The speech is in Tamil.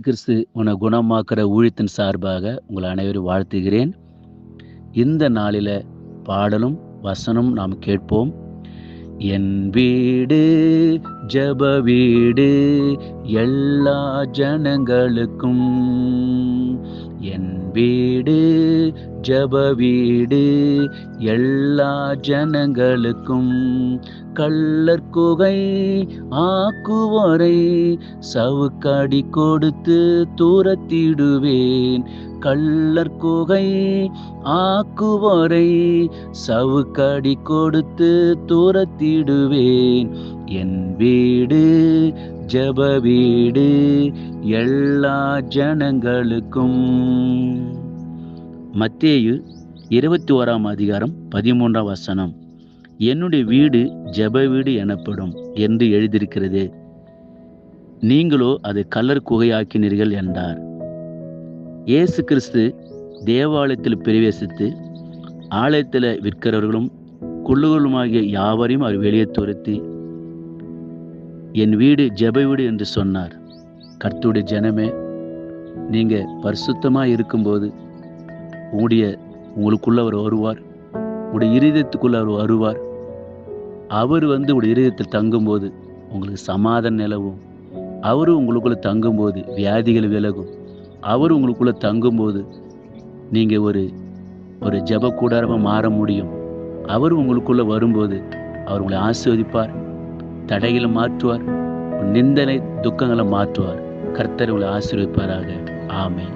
கிறிஸ்து உன்னை குணமாக்குற ஊழியத்தின் சார்பாக உங்களை அனைவரும் வாழ்த்துகிறேன். இந்த நாளில பாடலும் வசனம் நாம் கேட்போம். என் வீடு ஜெப வீடு எல்லா ஜனங்களுக்கும். என் வீடு ஜெப வீடு எல்லா ஜனங்களுக்கும். கள்ளர் குகை ஆக்குவோரை சவுக்கடி கொடுத்து தூரத்திடுவேன். கள்ளர் குகை ஆக்குவோரை சவுக்கடி கொடுத்து தூரத்திடுவேன். என் வீடு ஜெப வீடு எல்லா ஜனங்களுக்கும். மத்தேயு 21:13 என்னுடைய வீடு ஜெப வீடு எனப்படும் என்று எழுதியிருக்கிறது, நீங்களோ அதை கள்ளர் குகையாக்கினீர்கள் என்றார். இயேசு கிறிஸ்து தேவாலயத்தில் பிரவேசித்து ஆலயத்தில் விற்கிறவர்களும் குள்ளுகளுமாகிய யாவரையும் அவர் வெளியே துரத்தி என் வீடு ஜெப வீடு என்று சொன்னார். கர்த்தருடைய ஜனமே, நீங்க பரிசுத்தமாக இருக்கும்போது உங்களுக்குள்ள அவர் வருவார், உங்களுடைய இருதயத்துக்குள்ள அவர் வருவார். அவர் உங்களுடைய இருதயத்தில் தங்கும்போது உங்களுக்கு சமாதானம் நிலவும். அவரு உங்களுக்குள்ள தங்கும்போது வியாதிகள் விலகும். அவர் உங்களுக்குள்ள தங்கும்போது நீங்க ஒரு ஜெப கூடாரமா மாற முடியும். அவர் உங்களுக்குள்ள வரும்போது அவர் உங்களை ஆசீர்வதிப்பார், தடைகளை மாற்றுவார், நிந்தனை துக்கங்களை மாற்றுவார். கர்த்தர் உங்களை ஆசீர்வதிப்பாராக. ஆமென்.